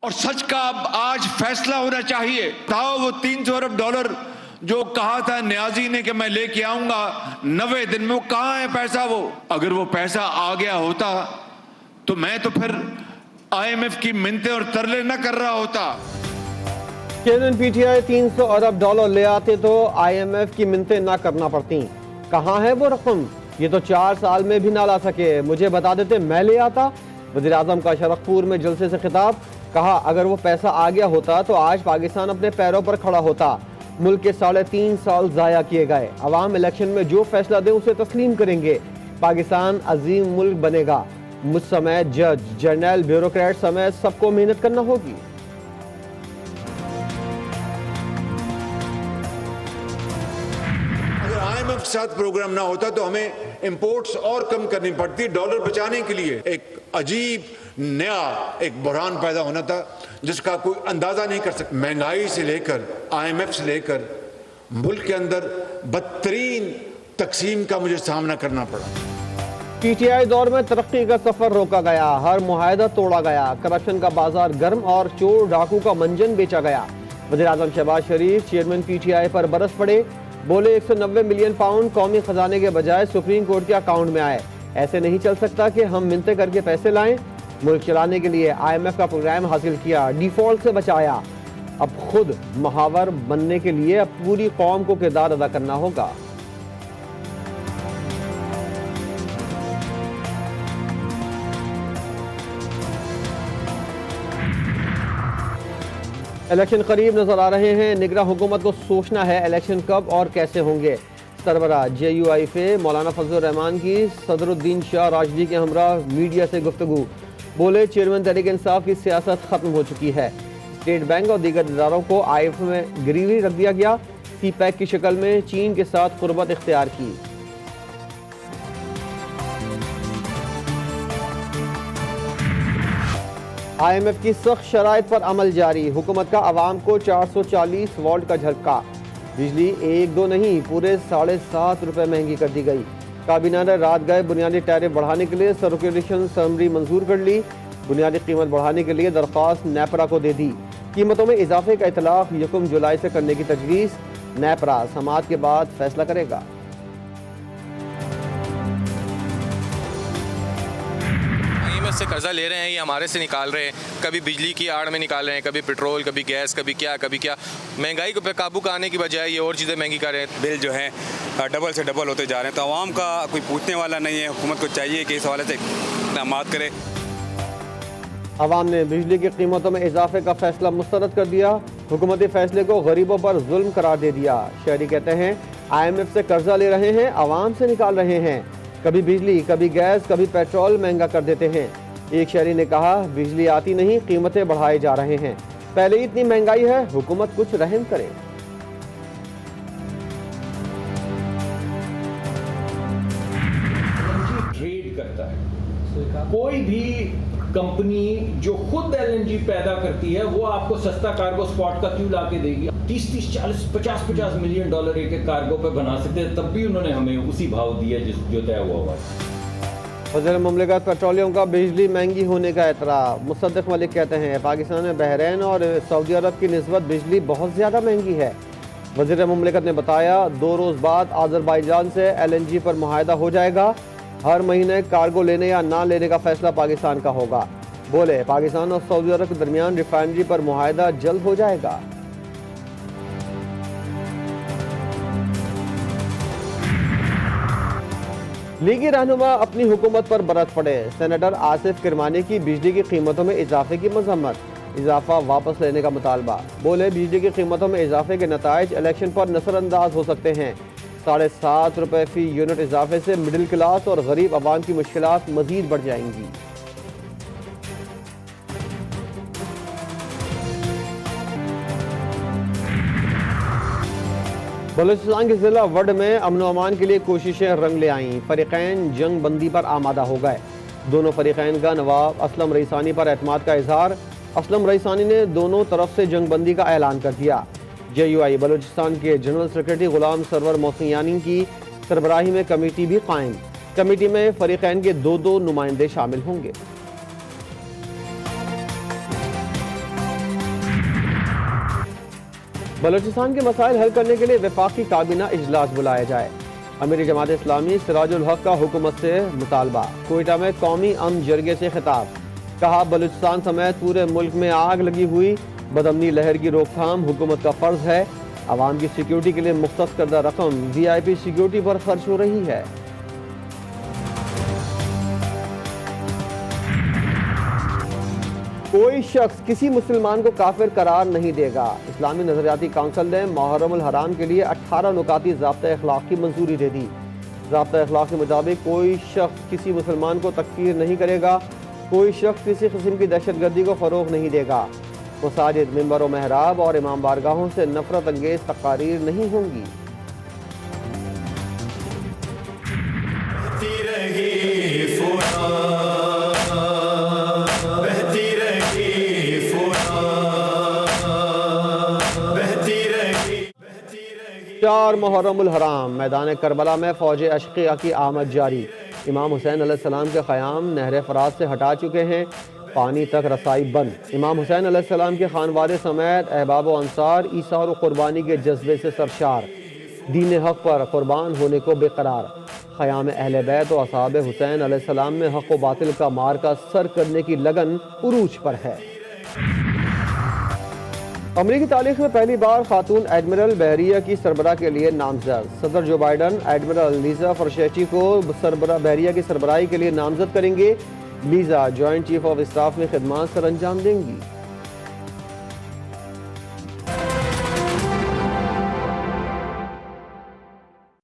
और सच का अब आज फैसला होना चाहिए। था वो 300 अरब डॉलर जो कहा था न्याजी ने कि मैं लेके आऊंगा 90 दिन में, वो कहां है पैसा? वो अगर वो पैसा आ गया होता तो मैं तो फिर IMF की मिन्नतें और तरले न कर रहा होता। चेयरमैन PTI 300 अरब डॉलर ले आते तो IMF की मिन्नतें ना करना पड़ती। कहाँ है वो रकम? ये तो 4 साल में भी ना ला सके, मुझे बता देते मैं ले आता। वज़ीर आज़म का शरकपुर में जलसे से खिताब, कहा अगर वो पैसा आ गया होता तो आज पाकिस्तान अपने पैरों पर खड़ा होता। मुल्क के 3.5 साल ज़ाया किए गए, अवाम इलेक्शन में जो फैसला दे उसे तस्लीम करेंगे। पाकिस्तान अजीम मुल्क बनेगा। मुझ समेत जज, जर्नल, ब्यूरोक्रेट समेत सबको मेहनत करना होगी। अगर IMF के साथ प्रोग्राम ना होता तो हमें इंपोर्ट्स और कम करनी पड़ती। डॉलर बचाने के लिए एक अजीब नया एक बुरहान पैदा होना था जिसका कोई अंदाजा नहीं कर सकता। महंगाई से लेकर IMF से लेकर मुल्क के अंदर बदतरीन तकसीम का मुझे सामना करना पड़ा। PTI दौर में तरक्की का सफर रोका गया, हर मुआहदा तोड़ा गया, करप्शन का बाजार गर्म और चोर डाकू का मंजन बेचा गया। वज़ीर आज़म शहबाज शरीफ चेयरमैन PTI पर बरस पड़े, बोले 190 मिलियन पाउंड कौमी खजाने के बजाय सुप्रीम कोर्ट के अकाउंट में आए। ऐसे नहीं चल सकता कि हम मिन्नतें करके पैसे लाएं। मुल्क चलाने के लिए IMF का प्रोग्राम हासिल किया, डिफॉल्ट से बचाया। अब खुद महावर बनने के लिए अब पूरी कौम को किरदार अदा करना होगा। इलेक्शन करीब नजर आ रहे हैं, निगरां हुकूमत को सोचना है इलेक्शन कब और कैसे होंगे। सरबराह JUIF मौलाना फजलुर रहमान की सदरुद्दीन शाह राशिदी के हमरा मीडिया से गुफ्तगू, बोले चेयरमैन तहरीक इंसाफ की सियासत खत्म हो चुकी है। स्टेट बैंक और दीगर इदारों को IMF में गिरवी रख दिया गया। CPEC की शक्ल में चीन के साथ कुर्बत इख्तियार की। IMF की सख्त शराइत पर अमल जारी, हुकूमत का आवाम को 440 वोल्ट का झटका। बिजली 1-2 नहीं पूरे 7.5 रुपए महंगी कर दी गई। काबीना ने रात गए बुनियादी टैरिफ बढ़ाने के लिए सर्कुलेशन समरी मंजूर कर ली। बुनियादी कीमत बढ़ाने के लिए दरख्वास्त नेपरा को दे दी। कीमतों में इजाफे का इतलाक 1 जुलाई से करने की तजवीज़। नेपरा समाअत के बाद फैसला करेगा। IMF से कर्जा ले रहे हैं, ये हमारे से निकाल रहे हैं। कभी बिजली की आड़ में निकाल रहे हैं, कभी पेट्रोल, कभी गैस, कभी क्या। महंगाई को पे काबू पाने की बजाय ये और चीज़ें महंगी कर रहे हैं। बिल जो है डबल से डबल होते जा रहे हैं, तो आवाम का कोई पूछने वाला नहीं है। हुकूमत को चाहिए कि इस हवाले से इक़दाम करे। अवाम ने बिजली की कीमतों में इजाफे का फैसला मुस्तरद कर दिया। हुकूमती फैसले को गरीबों पर जुल्म करार दे दिया। शहरी कहते हैं IMF से कर्जा ले रहे हैं, अवाम से निकाल रहे हैं। कभी बिजली, कभी गैस, कभी पेट्रोल महंगा कर देते हैं। एक शहरी ने कहा बिजली आती नहीं, कीमतें बढ़ाए जा रहे हैं। पहले ही इतनी महंगाई है, हुकूमत कुछ रहम करे। ट्रेड करता है, कोई भी कंपनी जो खुद LNG पैदा करती है वो आपको सस्ता कार्गो स्पॉट का क्यों ला के देगी? 30-30, 40, 50-50 मिलियन डॉलर एक कार्गो पे बना सकते हैं, तब भी उन्होंने हमें उसी भाव दिया जो तय हुआ है। वज़ीर मुमलिकत पेट्रोलियम का बिजली महंगी होने का एतराफ़। मुसद्दिक मलिक कहते हैं पाकिस्तान में बहरीन और सऊदी अरब की निस्बत बिजली बहुत ज़्यादा महंगी है। वज़ीर मुमलिकत ने बताया 2 रोज़ बाद आज़रबाईजान से LNG पर मुआहदा हो जाएगा। हर महीने कार्गो लेने या ना लेने का फैसला पाकिस्तान का होगा। बोले पाकिस्तान और सऊदी अरब के दरमियान रिफाइनरी पर मुआहदा जल्द हो जाएगा। लीगी रहनुमा अपनी हुकूमत पर बरस पड़े। सेनेटर आसिफ किरमानी की बिजली की कीमतों में इजाफे की मजम्मत, इजाफा वापस लेने का मुतालबा। बोले बिजली की कीमतों में इजाफे के नताइज इलेक्शन पर नजरअंदाज हो सकते हैं। 7.5 रुपए फी यूनिट इजाफे से मिडिल क्लास और गरीब आवाम की मुश्किलात मजीद बढ़ जाएंगी। बलूचिस्तान के जिला वड में अमन अमान के लिए कोशिशें रंग ले आईं। फरीकैन जंग बंदी पर आमादा हो गए। दोनों फरीकैन का नवाब असलम रईसानी पर एतमाद का इजहार। असलम रईसानी ने दोनों तरफ से जंग बंदी का ऐलान कर दिया। JUI बलूचिस्तान के जनरल सेक्रेटरी गुलाम सरवर मोहसिन की सरबराही में कमेटी भी कायम। कमेटी में फरीकैन के 2 नुमाइंदे शामिल होंगे। बलूचिस्तान के मसाइल हल करने के लिए वफाकी काबीना इजलास बुलाया जाए। अमीर जमात इस्लामी सिराजुल हक का हुकूमत से मुतालबा। कोयटा में कौमी अमन जरगे से खिताब। कहा बलूचिस्तान समेत पूरे मुल्क में आग लगी हुई, बदअमनी लहर की रोकथाम हुकूमत का फर्ज है। आवाम की सिक्योरिटी के लिए मुख्तस करदा रकम VIP सिक्योरिटी पर खर्च हो रही है। कोई शख्स किसी मुसलमान को काफिर करार नहीं देगा। इस्लामी नजरियाती काउंसिल ने मुहर्रमुल हराम के लिए 18 नुकाती ज़ाब्ता अखलाक की मंजूरी दे दी। ज़ाब्ता अखलाक के मुताबिक कोई शख्स किसी मुसलमान को तकफीर नहीं करेगा, कोई शख्स किसी किस्म की दहशतगर्दी को फ़रोग नहीं देगा। मसाजिद, मिंबर व महराब और इमाम बारगाहों से नफरत अंगेज तकारीर नहीं होंगी। चार मुहर्रमुल हराम मैदान करबला में फौज अशकिया की आमद जारी। इमाम हुसैन अलैहिस्सलाम के क़याम नहर फराज से हटा चुके हैं, पानी तक रसाई बंद। इमाम हुसैन अलैहिस्सलाम के खानवादे समेत अहबाब व अंसार ईसार व कुर्बानी के जज्बे से सरशार, दीन हक पर कुर्बान होने को बेकरार। क़याम अहले बैत व असहाब हुसैन अलैहिस्सलाम में हक व बातिल का मार्का सर करने की लगन उरूज पर है। अमरीकी तारीख में पहली बार खातून एडमिरल बहरिया की सरबराह के लिए नामजद। सदर जो बाइडन एडमिरल लीजा फरशेची को बहरिया की सरबराही के लिए नामजद करेंगे। Lisa joint chief of staff में खिदमत सर अंजाम देंगी।